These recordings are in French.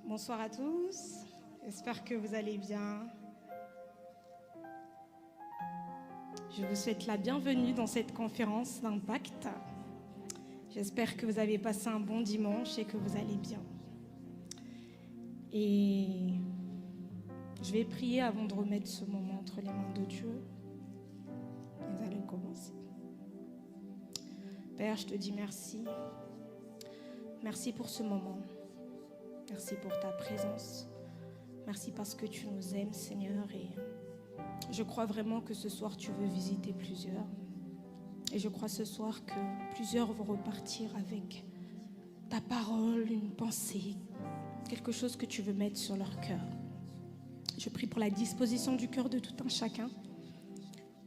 Bonsoir à tous, j'espère que vous allez bien. Je vous souhaite la bienvenue dans cette conférence d'Impact. J'espère que vous avez passé un bon dimanche et que vous allez bien. Et je vais prier avant de remettre ce moment entre les mains de Dieu. Nous allons commencer. Père, je te dis merci. Merci pour ce moment. Merci pour ta présence. Merci parce que tu nous aimes, Seigneur. Et je crois vraiment que ce soir, tu veux visiter plusieurs. Et je crois ce soir que plusieurs vont repartir avec ta parole, une pensée, quelque chose que tu veux mettre sur leur cœur. Je prie pour la disposition du cœur de tout un chacun,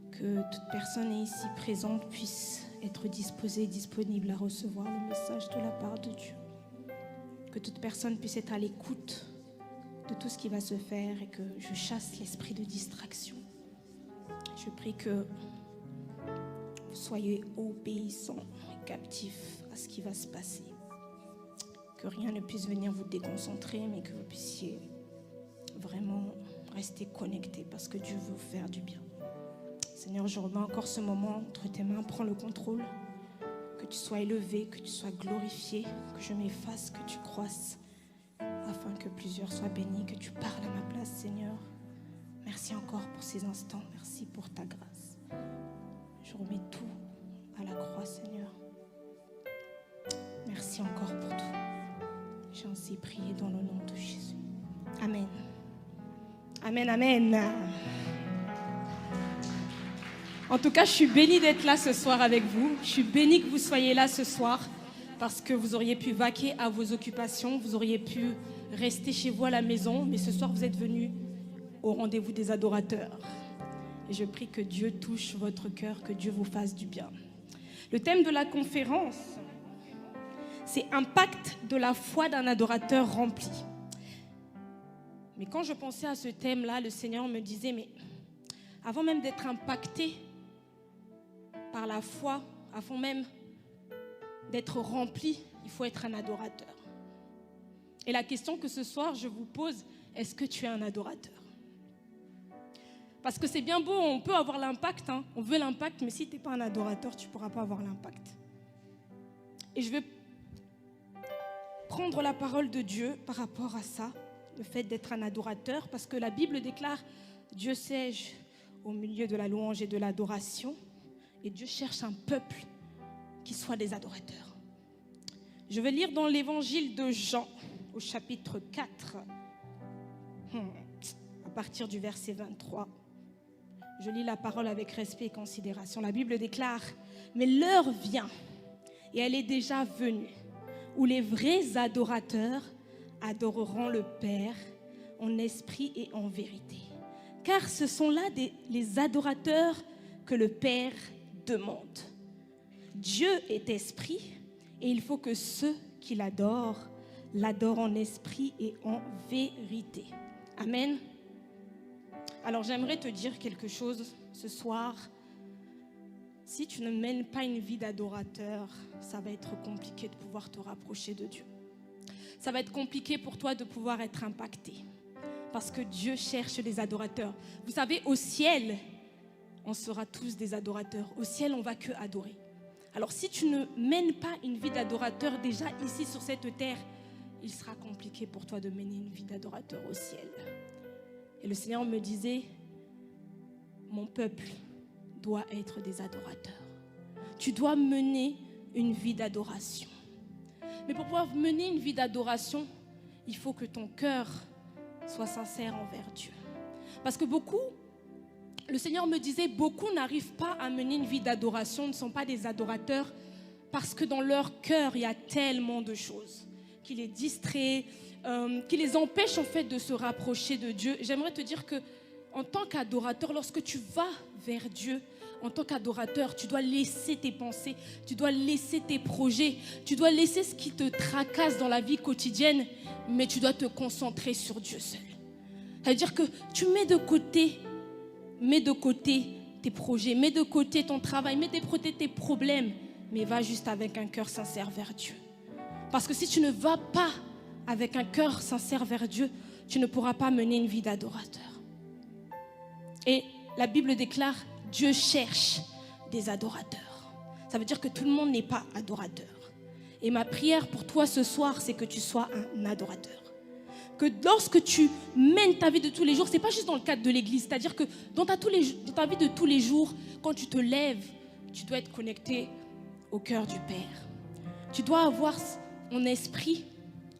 que toute personne ici présente puisse être disposée, disponible à recevoir le message de la part de Dieu. Que toute personne puisse être à l'écoute de tout ce qui va se faire et que je chasse l'esprit de distraction. Je prie que vous soyez obéissants et captifs à ce qui va se passer. Que rien ne puisse venir vous déconcentrer, mais que vous puissiez vraiment rester connectés parce que Dieu veut vous faire du bien. Seigneur, je remets encore ce moment entre tes mains. Prends le contrôle. Que tu sois élevé, que tu sois glorifié, que je m'efface, que tu croisses, afin que plusieurs soient bénis, que tu parles à ma place, Seigneur. Merci encore pour ces instants. Merci pour ta grâce. Je remets tout à la croix, Seigneur. Merci encore pour tout. J'ai ainsi prié dans le nom de Jésus. Amen. Amen, amen. En tout cas, je suis bénie d'être là ce soir avec vous. Je suis bénie que vous soyez là ce soir parce que vous auriez pu vaquer à vos occupations, vous auriez pu rester chez vous à la maison, mais ce soir, vous êtes venus au rendez-vous des adorateurs. Et je prie que Dieu touche votre cœur, que Dieu vous fasse du bien. Le thème de la conférence, c'est « Impact de la foi d'un adorateur rempli ». Mais quand je pensais à ce thème-là, le Seigneur me disait, mais avant même d'être impacté par la foi, avant même d'être rempli, il faut être un adorateur. Et la question que ce soir je vous pose, est-ce que tu es un adorateur? Parce que c'est bien beau, on peut avoir l'impact, on veut l'impact, mais si tu n'es pas un adorateur, tu ne pourras pas avoir l'impact. Et je vais prendre la parole de Dieu par rapport à ça, le fait d'être un adorateur, parce que la Bible déclare, Dieu siège au milieu de la louange et de l'adoration, et Dieu cherche un peuple qui soit des adorateurs. Je vais lire dans l'évangile de Jean, au chapitre 4, à partir du verset 23. Je lis la parole avec respect et considération. La Bible déclare, « Mais l'heure vient, et elle est déjà venue, où les vrais adorateurs adoreront le Père en esprit et en vérité. Car ce sont là les adorateurs que le Père demande. Dieu est esprit et il faut que ceux qui l'adorent en esprit et en vérité. » Amen. Alors j'aimerais te dire quelque chose ce soir. Si tu ne mènes pas une vie d'adorateur, ça va être compliqué de pouvoir te rapprocher de Dieu. Ça va être compliqué pour toi de pouvoir être impacté. Parce que Dieu cherche des adorateurs. Vous savez, au ciel, on sera tous des adorateurs. Au ciel, on va que adorer. Alors, si tu ne mènes pas une vie d'adorateur déjà ici sur cette terre, il sera compliqué pour toi de mener une vie d'adorateur au ciel. Et le Seigneur me disait, mon peuple doit être des adorateurs. Tu dois mener une vie d'adoration. Mais pour pouvoir mener une vie d'adoration, il faut que ton cœur soit sincère envers Dieu. Parce que le Seigneur me disait, beaucoup n'arrivent pas à mener une vie d'adoration, ne sont pas des adorateurs, parce que dans leur cœur, il y a tellement de choses qui les distraient, qui les empêchent en fait de se rapprocher de Dieu. J'aimerais te dire que en tant qu'adorateur, lorsque tu vas vers Dieu, en tant qu'adorateur, tu dois laisser tes pensées, tu dois laisser tes projets, tu dois laisser ce qui te tracasse dans la vie quotidienne, mais tu dois te concentrer sur Dieu seul. Ça veut dire que tu mets de côté tes projets, mets de côté ton travail, mets de côté tes problèmes, mais va juste avec un cœur sincère vers Dieu. Parce que si tu ne vas pas avec un cœur sincère vers Dieu, tu ne pourras pas mener une vie d'adorateur. Et la Bible déclare, Dieu cherche des adorateurs. Ça veut dire que tout le monde n'est pas adorateur. Et ma prière pour toi ce soir, c'est que tu sois un adorateur. Que lorsque tu mènes ta vie de tous les jours, ce n'est pas juste dans le cadre de l'église, c'est-à-dire que dans ta vie de tous les jours, quand tu te lèves, tu dois être connecté au cœur du Père. Tu dois avoir en esprit,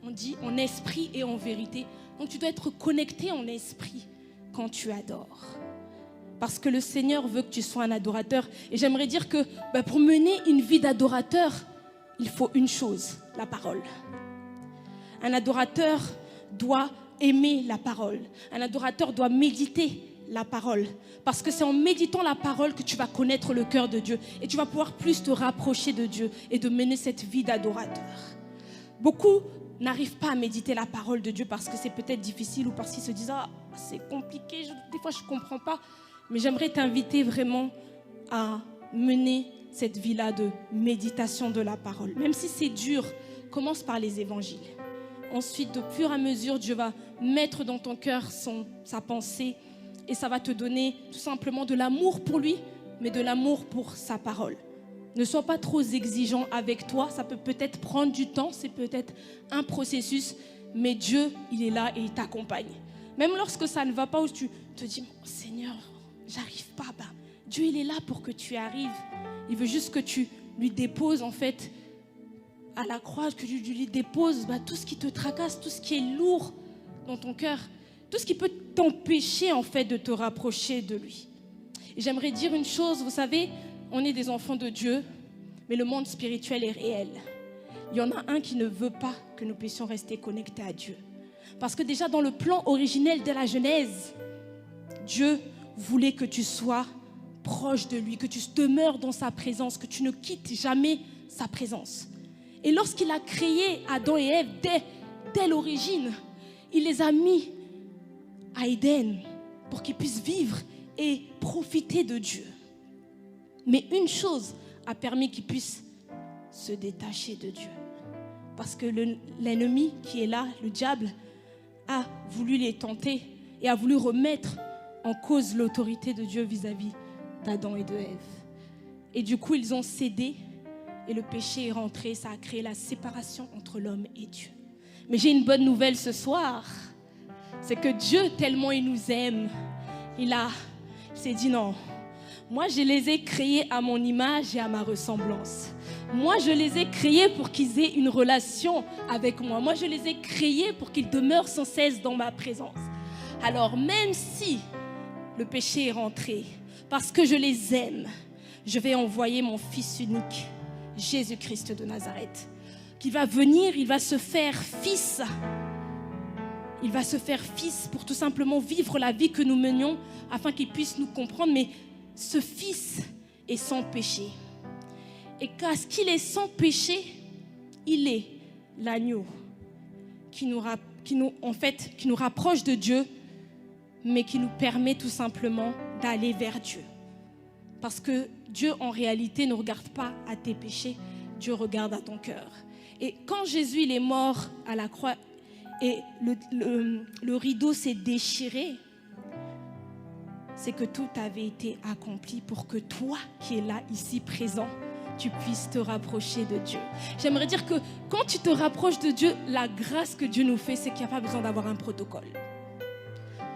on dit en esprit et en vérité. Donc tu dois être connecté en esprit quand tu adores. Parce que le Seigneur veut que tu sois un adorateur. Et j'aimerais dire que pour mener une vie d'adorateur, il faut une chose, la parole. Un adorateur doit aimer la parole. Un adorateur doit méditer la parole. Parce que c'est en méditant la parole que tu vas connaître le cœur de Dieu. Et tu vas pouvoir plus te rapprocher de Dieu et de mener cette vie d'adorateur. Beaucoup n'arrivent pas à méditer la parole de Dieu parce que c'est peut-être difficile ou parce qu'ils se disent « Ah, c'est compliqué, des fois je ne comprends pas ». Mais j'aimerais t'inviter vraiment à mener cette vie-là de méditation de la parole. Même si c'est dur, commence par les évangiles. Ensuite, au fur et à mesure, Dieu va mettre dans ton cœur sa pensée et ça va te donner tout simplement de l'amour pour lui, mais de l'amour pour sa parole. Ne sois pas trop exigeant avec toi, ça peut peut-être prendre du temps, c'est peut-être un processus, mais Dieu, il est là et il t'accompagne. Même lorsque ça ne va pas, où tu te dis « Seigneur, j'arrive pas », Dieu, il est là pour que tu arrives. Il veut juste que tu lui déposes en fait à la croix, que tu lui déposes tout ce qui te tracasse, tout ce qui est lourd dans ton cœur, tout ce qui peut t'empêcher en fait de te rapprocher de lui. Et j'aimerais dire une chose, vous savez, on est des enfants de Dieu, mais le monde spirituel est réel. Il y en a un qui ne veut pas que nous puissions rester connectés à Dieu. Parce que déjà dans le plan originel de la Genèse, Dieu voulait que tu sois proche de lui, que tu demeures dans sa présence, que tu ne quittes jamais sa présence. Et lorsqu'il a créé Adam et Ève dès l'origine, il les a mis à Éden pour qu'ils puissent vivre et profiter de Dieu. Mais une chose a permis qu'ils puissent se détacher de Dieu. Parce que l'ennemi qui est là, le diable, a voulu les tenter et a voulu remettre en cause l'autorité de Dieu vis-à-vis d'Adam et de Ève. Et du coup, ils ont cédé et le péché est rentré. Ça a créé la séparation entre l'homme et Dieu. Mais j'ai une bonne nouvelle ce soir. C'est que Dieu, tellement il nous aime, il s'est dit non. Moi, je les ai créés à mon image et à ma ressemblance. Moi, je les ai créés pour qu'ils aient une relation avec moi. Moi, je les ai créés pour qu'ils demeurent sans cesse dans ma présence. Alors, même si le péché est rentré, parce que je les aime, je vais envoyer mon Fils unique, Jésus-Christ de Nazareth, qui va venir, il va se faire fils. Il va se faire fils pour tout simplement vivre la vie que nous menions, afin qu'il puisse nous comprendre. Mais ce fils est sans péché. Et parce qu'il est sans péché, il est l'agneau qui nous rapproche de Dieu, mais qui nous permet tout simplement d'aller vers Dieu. Parce que Dieu, en réalité, ne regarde pas à tes péchés, Dieu regarde à ton cœur. Et quand Jésus il est mort à la croix et le rideau s'est déchiré, c'est que tout avait été accompli pour que toi qui es là, ici, présent, tu puisses te rapprocher de Dieu. J'aimerais dire que quand tu te rapproches de Dieu, la grâce que Dieu nous fait, c'est qu'il n'y a pas besoin d'avoir un protocole.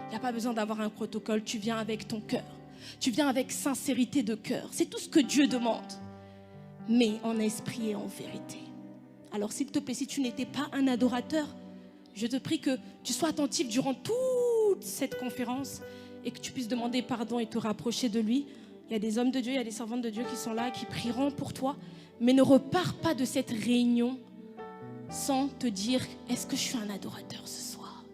Il n'y a pas besoin d'avoir un protocole, tu viens avec ton cœur. Tu viens avec sincérité de cœur. C'est tout ce que Dieu demande, mais en esprit et en vérité. Alors s'il te plaît, si tu n'étais pas un adorateur, je te prie que tu sois attentif durant toute cette conférence et que tu puisses demander pardon et te rapprocher de lui. Il y a des hommes de Dieu, il y a des servantes de Dieu qui sont là, qui prieront pour toi. Mais ne repars pas de cette réunion sans te dire, est-ce que je suis un adorateur ce soir?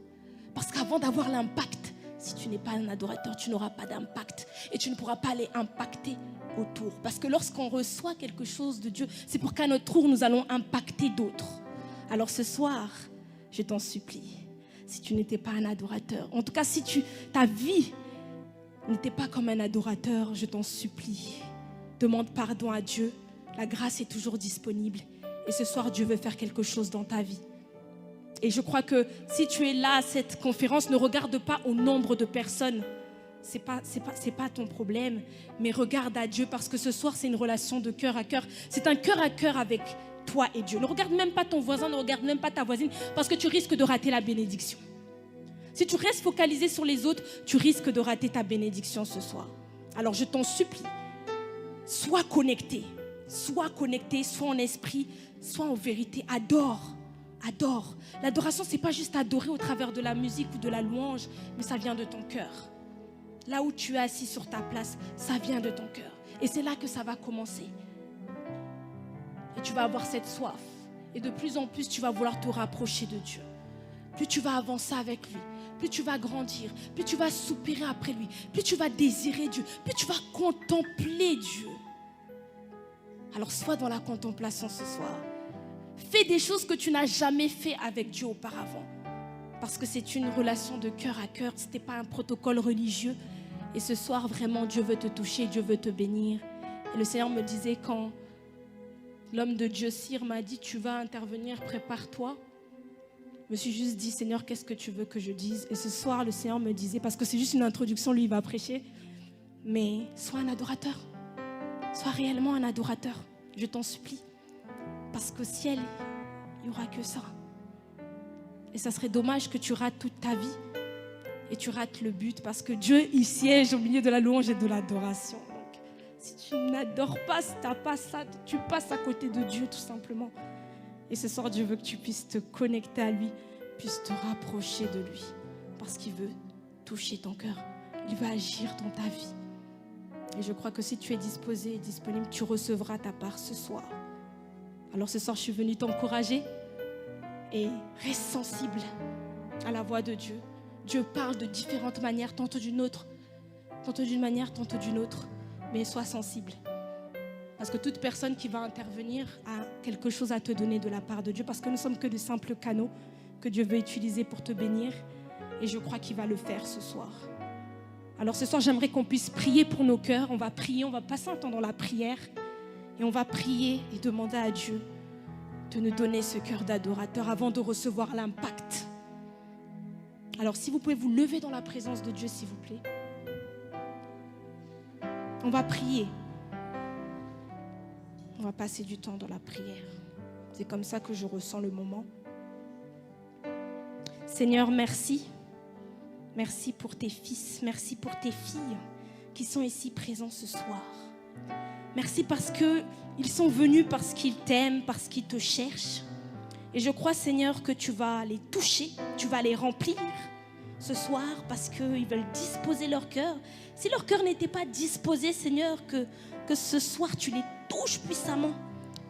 Parce qu'avant d'avoir l'impact, si tu n'es pas un adorateur, tu n'auras pas d'impact. Et tu ne pourras pas aller impacter autour. Parce que lorsqu'on reçoit quelque chose de Dieu, c'est pour qu'à notre tour, nous allons impacter d'autres. Alors ce soir, je t'en supplie, si tu n'étais pas un adorateur, en tout cas si ta vie n'était pas comme un adorateur, je t'en supplie, demande pardon à Dieu. La grâce est toujours disponible. Et ce soir, Dieu veut faire quelque chose dans ta vie. Et je crois que si tu es là à cette conférence, ne regarde pas au nombre de personnes. C'est pas ton problème, mais regarde à Dieu, parce que ce soir, c'est une relation de cœur à cœur. C'est un cœur à cœur avec toi et Dieu. Ne regarde même pas ton voisin, ne regarde même pas ta voisine, parce que tu risques de rater la bénédiction. Si tu restes focalisé sur les autres, tu risques de rater ta bénédiction ce soir. Alors je t'en supplie, sois connecté, soit en esprit, soit en vérité. Adore. L'adoration, c'est pas juste adorer au travers de la musique ou de la louange, mais ça vient de ton cœur. Là où tu es assis sur ta place, ça vient de ton cœur. Et c'est là que ça va commencer. Et tu vas avoir cette soif. Et de plus en plus, tu vas vouloir te rapprocher de Dieu. Plus tu vas avancer avec lui, plus tu vas grandir, plus tu vas soupirer après lui, plus tu vas désirer Dieu, plus tu vas contempler Dieu. Alors sois dans la contemplation ce soir. Fais des choses que tu n'as jamais fait avec Dieu auparavant. Parce que c'est une relation de cœur à cœur. Ce n'était pas un protocole religieux. Et ce soir, vraiment, Dieu veut te toucher, Dieu veut te bénir. Et le Seigneur me disait, quand l'homme de Dieu, Cyr, m'a dit, tu vas intervenir, prépare-toi. Je me suis juste dit, Seigneur, qu'est-ce que tu veux que je dise? Et ce soir, le Seigneur me disait, parce que c'est juste une introduction, lui, il va prêcher. Mais sois un adorateur. Sois réellement un adorateur. Je t'en supplie. Parce qu'au ciel, il n'y aura que ça. Et ça serait dommage que tu rates toute ta vie et tu rates le but, parce que Dieu, il siège au milieu de la louange et de l'adoration. Donc, si tu n'adores pas, si tu n'as pas ça, tu passes à côté de Dieu tout simplement. Et ce soir, Dieu veut que tu puisses te connecter à lui, puisses te rapprocher de lui, parce qu'il veut toucher ton cœur. Il va agir dans ta vie. Et je crois que si tu es disposé et disponible, tu recevras ta part ce soir. Alors ce soir, je suis venue t'encourager. Et reste sensible à la voix de Dieu. Dieu parle de différentes manières, tantôt d'une autre, tantôt d'une manière, tantôt d'une autre. Mais sois sensible. Parce que toute personne qui va intervenir a quelque chose à te donner de la part de Dieu. Parce que nous ne sommes que de simples canaux que Dieu veut utiliser pour te bénir. Et je crois qu'il va le faire ce soir. Alors ce soir, j'aimerais qu'on puisse prier pour nos cœurs. On va prier, on va passer un temps dans la prière. Et on va prier et demander à Dieu de nous donner ce cœur d'adorateur avant de recevoir l'impact. Alors si vous pouvez vous lever dans la présence de Dieu, s'il vous plaît. On va prier. On va passer du temps dans la prière. C'est comme ça que je ressens le moment. Seigneur, merci. Merci pour tes fils, merci pour tes filles qui sont ici présents ce soir. Merci parce qu'ils sont venus parce qu'ils t'aiment, parce qu'ils te cherchent. Et je crois, Seigneur, que tu vas les toucher, tu vas les remplir ce soir parce qu'ils veulent disposer leur cœur. Si leur cœur n'était pas disposé, Seigneur, que ce soir tu les touches puissamment,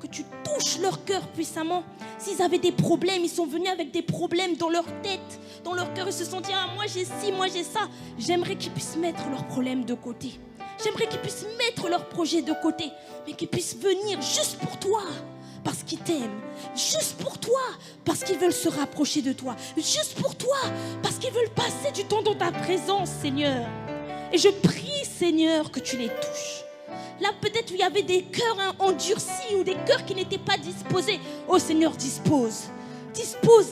que tu touches leur cœur puissamment. S'ils avaient des problèmes, ils sont venus avec des problèmes dans leur tête, dans leur cœur. Ils se sont dit, ah, moi j'ai ci, moi j'ai ça. J'aimerais qu'ils puissent mettre leurs problèmes de côté. J'aimerais qu'ils puissent mettre leurs projets de côté, mais qu'ils puissent venir juste pour toi, parce qu'ils t'aiment. Juste pour toi, parce qu'ils veulent se rapprocher de toi. Juste pour toi, parce qu'ils veulent passer du temps dans ta présence, Seigneur. Et je prie, Seigneur, que tu les touches. Là, peut-être il y avait des cœurs endurcis ou des cœurs qui n'étaient pas disposés. Oh Seigneur, dispose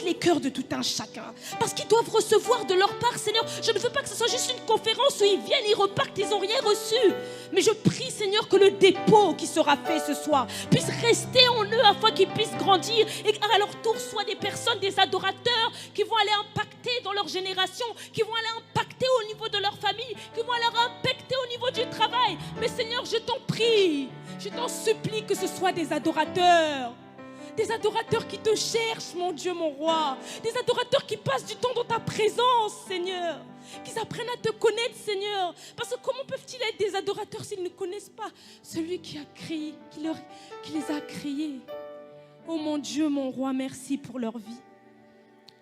les cœurs de tout un chacun. Parce qu'ils doivent recevoir de leur part, Seigneur. Je ne veux pas que ce soit juste une conférence où ils viennent, ils repartent, ils n'ont rien reçu. Mais je prie, Seigneur, que le dépôt qui sera fait ce soir puisse rester en eux afin qu'ils puissent grandir et qu'à leur tour soient des personnes, des adorateurs qui vont aller impacter dans leur génération, qui vont aller impacter au niveau de leur famille, qui vont aller impacter au niveau du travail. Mais Seigneur, je t'en prie, je t'en supplie que ce soit des adorateurs. Des adorateurs qui te cherchent, mon Dieu, mon roi. Des adorateurs qui passent du temps dans ta présence, Seigneur. Qu'ils apprennent à te connaître, Seigneur. Parce que comment peuvent-ils être des adorateurs s'ils ne connaissent pas celui qui a créé, qui les a créés? Oh mon Dieu, mon roi, merci pour leur vie.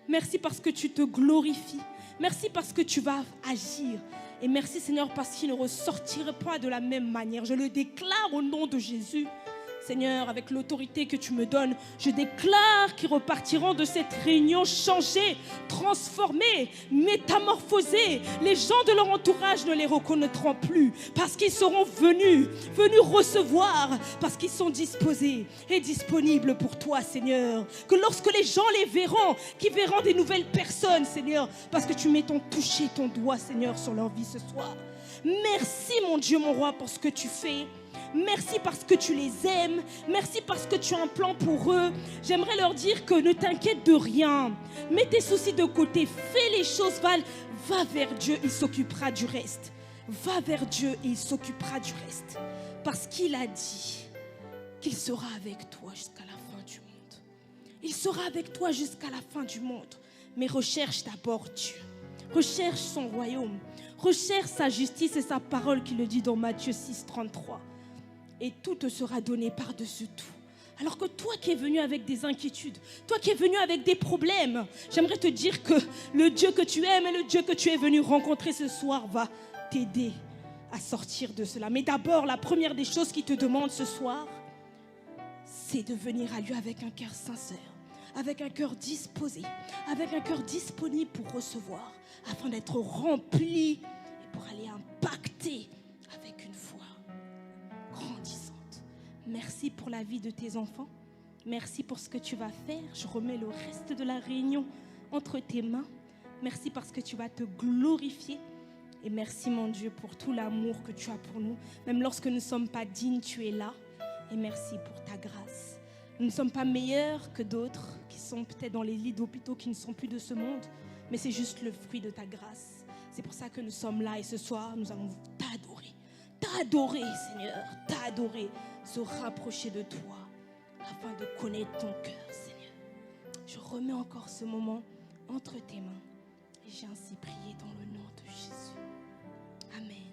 Merci parce que tu te glorifies. Merci parce que tu vas agir. Et merci, Seigneur, parce qu'ils ne ressortiraient pas de la même manière. Je le déclare au nom de Jésus. Seigneur, avec l'autorité que tu me donnes, je déclare qu'ils repartiront de cette réunion changés, transformés, métamorphosés. Les gens de leur entourage ne les reconnaîtront plus parce qu'ils seront venus recevoir, parce qu'ils sont disposés et disponibles pour toi, Seigneur. Que lorsque les gens les verront, qu'ils verront des nouvelles personnes, Seigneur, parce que tu mets ton toucher, ton doigt, Seigneur, sur leur vie ce soir. Merci, mon Dieu, mon roi, pour ce que tu fais. Merci parce que tu les aimes. Merci parce que tu as un plan pour eux. J'aimerais leur dire que ne t'inquiète de rien. Mets tes soucis de côté. Fais les choses, Val. Va vers Dieu, il s'occupera du reste. Va vers Dieu et il s'occupera du reste. Parce qu'il a dit qu'il sera avec toi jusqu'à la fin du monde. Il sera avec toi jusqu'à la fin du monde. Mais recherche d'abord Dieu. Recherche son royaume. Recherche sa justice et sa parole qui le dit dans Matthieu 6, 33. Et tout te sera donné par-dessus tout. Alors que toi qui es venu avec des inquiétudes, toi qui es venu avec des problèmes, j'aimerais te dire que le Dieu que tu aimes et le Dieu que tu es venu rencontrer ce soir va t'aider à sortir de cela. Mais d'abord, la première des choses qu'il te demande ce soir, c'est de venir à lui avec un cœur sincère, avec un cœur disposé, avec un cœur disponible pour recevoir, afin d'être rempli et pour aller impacter avec une foi grandissante. Merci pour la vie de tes enfants. Merci pour ce que tu vas faire. Je remets le reste de la réunion entre tes mains. Merci parce que tu vas te glorifier. Et merci, mon Dieu, pour tout l'amour que tu as pour nous. Même lorsque nous ne sommes pas dignes, tu es là. Et merci pour ta grâce. Nous ne sommes pas meilleurs que d'autres qui sont peut-être dans les lits d'hôpitaux, qui ne sont plus de ce monde. Mais c'est juste le fruit de ta grâce. C'est pour ça que nous sommes là. Et ce soir, nous allons t'adorer. T'adorer, Seigneur. T'adorer. Se rapprocher de toi afin de connaître ton cœur, Seigneur. Je remets encore ce moment entre tes mains. Et j'ai ainsi prié dans le nom de Jésus. Amen.